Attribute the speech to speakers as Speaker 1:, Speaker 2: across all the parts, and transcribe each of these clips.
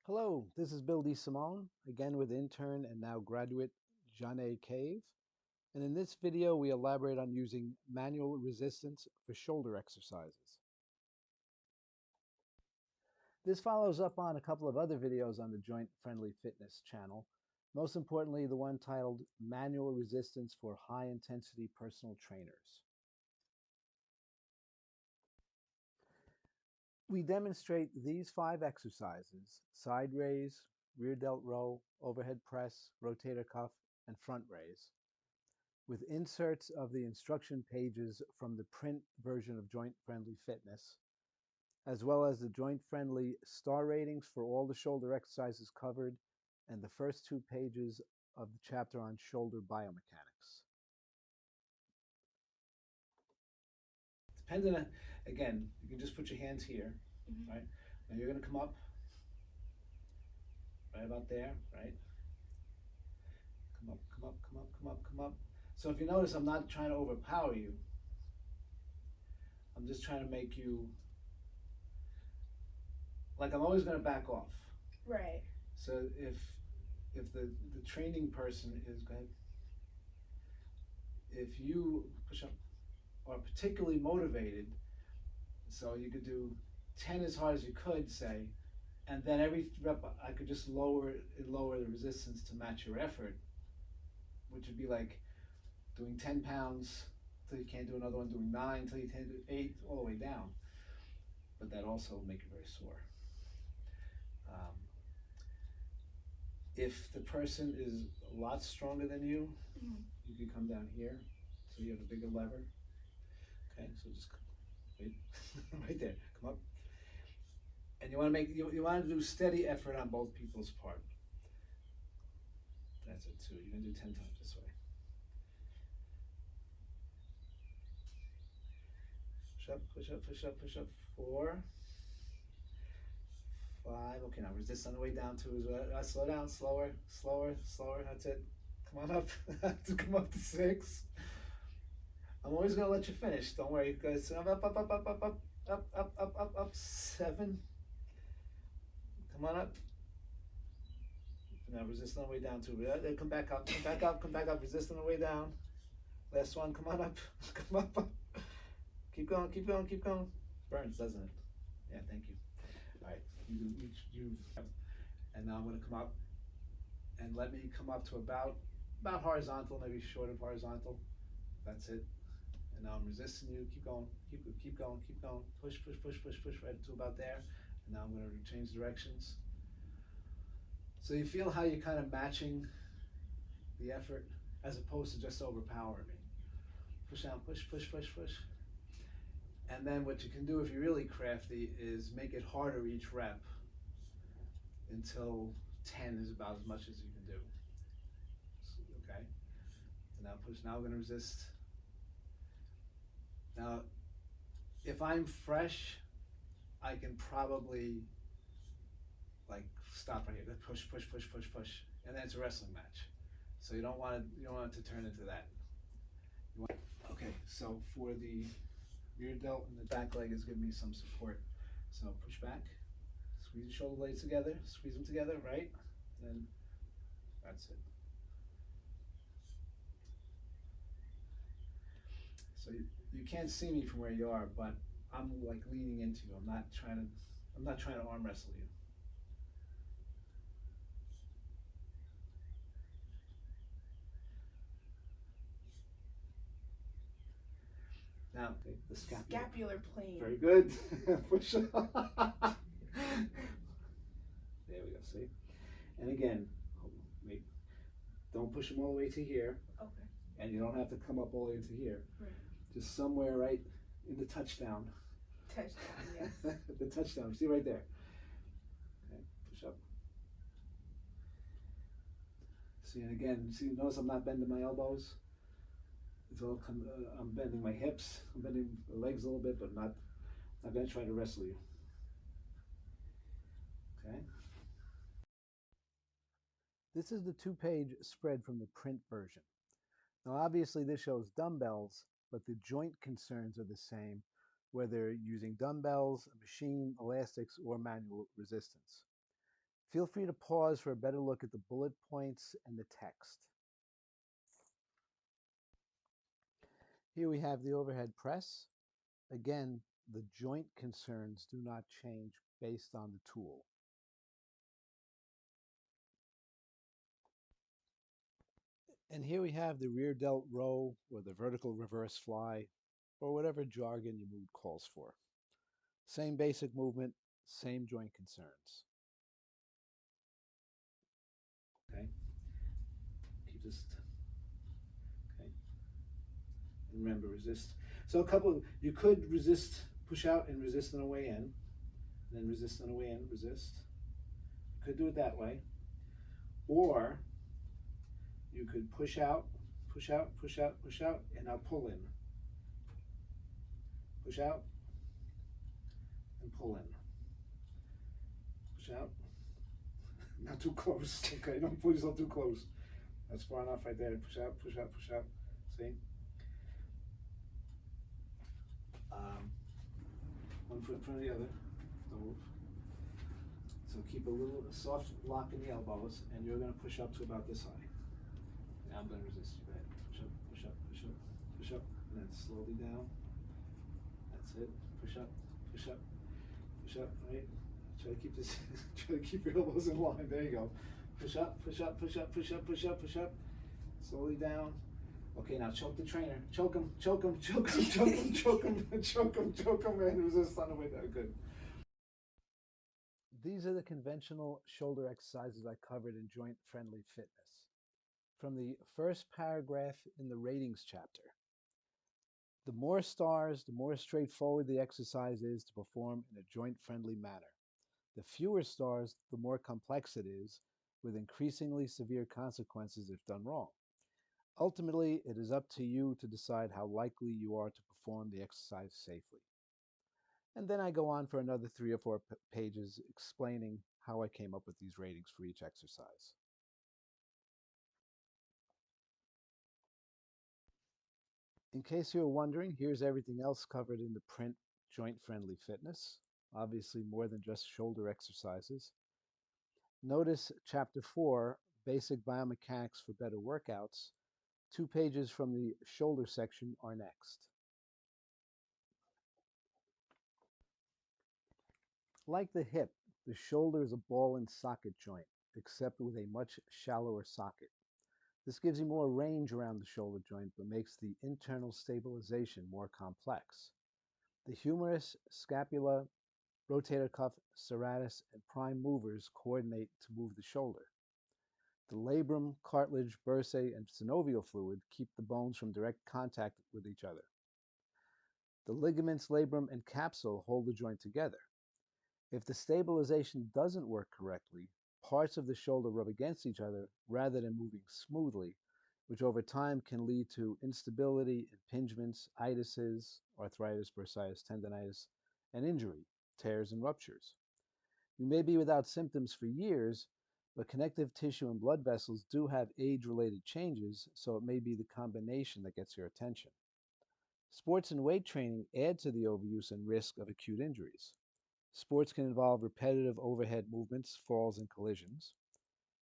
Speaker 1: Hello, this is Bill DeSimone, again with intern and now graduate Janae Cave. And in this video, we elaborate on using manual resistance for shoulder exercises. This follows up on a couple of other videos on the Joint Friendly Fitness channel, most importantly, the one titled Manual Resistance for High Intensity Personal Trainers. We demonstrate these 5 exercises: side raise, rear delt row, overhead press, rotator cuff, and front raise, with inserts of the instruction pages from the print version of Joint Friendly Fitness, as well as the Joint Friendly star ratings for all the shoulder exercises covered and the first 2 pages of the chapter on shoulder biomechanics. Depending on, again, you can just put your hands here, right? Now you're going to come up right about there, right? Come up, come up, come up, come up, come up. So if you notice, I'm not trying to overpower you. I'm just trying to make you, like, I'm always going to back off.
Speaker 2: Right.
Speaker 1: So if the training person is, go ahead, if you push up are particularly motivated, so you could do 10 as hard as you could, say, and then every rep I could just lower the resistance to match your effort, which would be like doing 10 pounds till you can't do another one, doing 9 till you can't do 8, all the way down. But that also will make you very sore. Um, if the person is a lot stronger than you, you can come down here, so you have a bigger lever. Okay, so just wait, right there, come up. And you want to make, you want to do steady effort on both people's part. That's it too. You're going to do 10 times this way. Push up, push up, push up, push up. 4, 5. Okay, now resist on the way down too as well. Slow down, slower, slower, slower. That's it. Come on up. To come up to 6. I'm always gonna let you finish. Don't worry, guys. Up, up, up, up, up, up, up, up, up, up, up, up. 7. Come on up. Now resist on the way down too. Come back up, come back up, come back up. Resist on the way down. Last one. Come on up. Come up, up. Keep going, keep going, keep going. Burns, doesn't it? Yeah, thank you. All right, you, and now I'm gonna come up, and let me come up to about horizontal, maybe short of horizontal. That's it. And now I'm resisting you. Keep going, keep going, keep going. Push, push, push, push, push, right to about there. And now I'm gonna change directions. So you feel how you're kind of matching the effort as opposed to just overpowering me. Push down, push, push, push, push. And then what you can do if you're really crafty is make it harder each rep until 10 is about as much as you can do. Okay? And now push, now we're gonna resist. Now, if I'm fresh, I can probably like stop right here. Push, push, push, push, push. And then it's a wrestling match. So you don't want it to turn into that. Okay, so for the rear delt and the back leg is giving me some support. So push back, squeeze your shoulder blades together, squeeze them together, right? Then that's it. So you can't see me from where you are, but I'm like leaning into you. I'm not trying to arm wrestle you. Now, okay, the
Speaker 2: Scapular plane.
Speaker 1: Very good. Push up. There we go, see? And again, wait, don't push them all the way to here.
Speaker 2: Okay.
Speaker 1: And you don't have to come up all the way to here.
Speaker 2: Right.
Speaker 1: Just somewhere right in the touchdown.
Speaker 2: Touchdown, yes.
Speaker 1: The touchdown, see right there. Okay, push up. See, and again, see, notice I'm not bending my elbows. It's all I'm bending my hips. I'm bending the legs a little bit, but not going to try to wrestle you. Okay. This is the 2-page spread from the print version. Now, obviously, this shows dumbbells, but the joint concerns are the same, whether using dumbbells, a machine, elastics, or manual resistance.
Speaker 3: Feel free to pause for a better look at the bullet points and the text. Here we have the overhead press. Again, the joint concerns do not change based on the tool. And here we have the rear delt row or the vertical reverse fly or whatever jargon your mood calls for. Same basic movement, same joint concerns.
Speaker 1: Okay. Keep this. Okay. And remember, resist. So you could resist, push out and resist on the way in, and then resist on the way in, resist. You could do it that way. Or you could push out, push out, push out, push out, and now pull in. Push out and pull in. Push out. Not too close. Okay, don't pull yourself too close. That's far enough right there. Push out, push out, push out. See? One foot in front of the other. Don't move. So keep a soft lock in the elbows, and you're going to push up to about this high. Now I'm going to resist you. Go ahead. Push up, push up, push up, push up, and then slowly down. That's it. Push up, push up, push up. Right. Try to keep this. Try to keep your elbows in line. There you go. Push up, push up, push up, push up, push up, push up. Slowly down. Okay, now choke the trainer. Choke him, choke him, choke him, choke him, choke him, choke him, choke him, and resist on the way down. Good.
Speaker 3: These are the conventional shoulder exercises I covered in joint-friendly fitness. From the first paragraph in the ratings chapter. The more stars, the more straightforward the exercise is to perform in a joint-friendly manner. The fewer stars, the more complex it is, with increasingly severe consequences if done wrong. Ultimately, it is up to you to decide how likely you are to perform the exercise safely. And then I go on for another 3 or 4 pages explaining how I came up with these ratings for each exercise. In case you're wondering, here's everything else covered in the print Joint-Friendly Fitness. Obviously more than just shoulder exercises. Notice Chapter 4, Basic Biomechanics for Better Workouts. 2 pages from the shoulder section are next. Like the hip, the shoulder is a ball and socket joint, except with a much shallower socket. This gives you more range around the shoulder joint, but makes the internal stabilization more complex. The humerus, scapula, rotator cuff, serratus, and prime movers coordinate to move the shoulder. The labrum, cartilage, bursae, and synovial fluid keep the bones from direct contact with each other. The ligaments, labrum, and capsule hold the joint together. If the stabilization doesn't work correctly, parts of the shoulder rub against each other rather than moving smoothly, which over time can lead to instability, impingements, itises, arthritis, bursitis, tendonitis, and injury, tears and ruptures. You may be without symptoms for years, but connective tissue and blood vessels do have age-related changes, so it may be the combination that gets your attention. Sports and weight training add to the overuse and risk of acute injuries. Sports can involve repetitive overhead movements, falls, and collisions.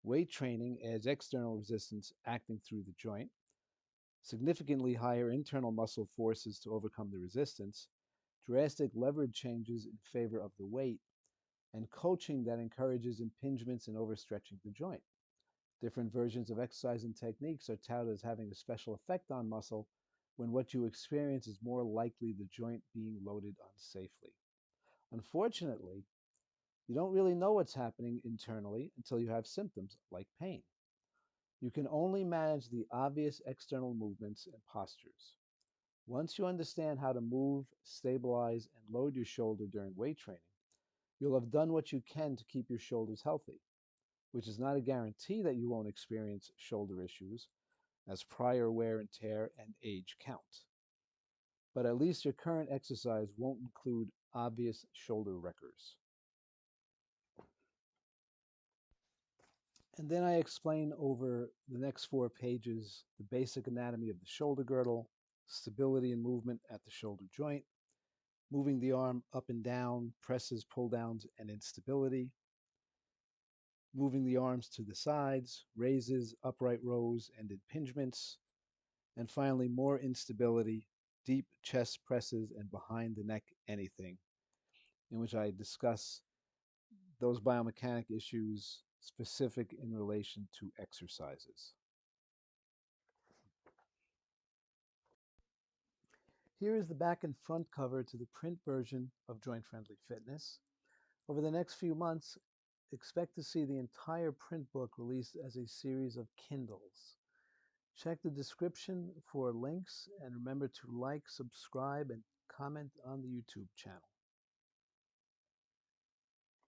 Speaker 3: Weight training adds external resistance acting through the joint, significantly higher internal muscle forces to overcome the resistance, drastic leverage changes in favor of the weight, and coaching that encourages impingements and overstretching the joint. Different versions of exercise and techniques are touted as having a special effect on muscle when what you experience is more likely the joint being loaded unsafely. Unfortunately, you don't really know what's happening internally until you have symptoms like pain. You can only manage the obvious external movements and postures. Once you understand how to move, stabilize, and load your shoulder during weight training, you'll have done what you can to keep your shoulders healthy, which is not a guarantee that you won't experience shoulder issues, as prior wear and tear and age count. But at least your current exercise won't include obvious shoulder wreckers. And then I explain over the next 4 pages the basic anatomy of the shoulder girdle, stability and movement at the shoulder joint, moving the arm up and down, presses, pull downs, and instability, moving the arms to the sides, raises, upright rows, and impingements, and finally more instability, deep chest presses, and behind the neck anything, in which I discuss those biomechanic issues specific in relation to exercises. Here is the back and front cover to the print version of Joint Friendly Fitness. Over the next few months, expect to see the entire print book released as a series of Kindles. Check the description for links and remember to like, subscribe, and comment on the YouTube channel.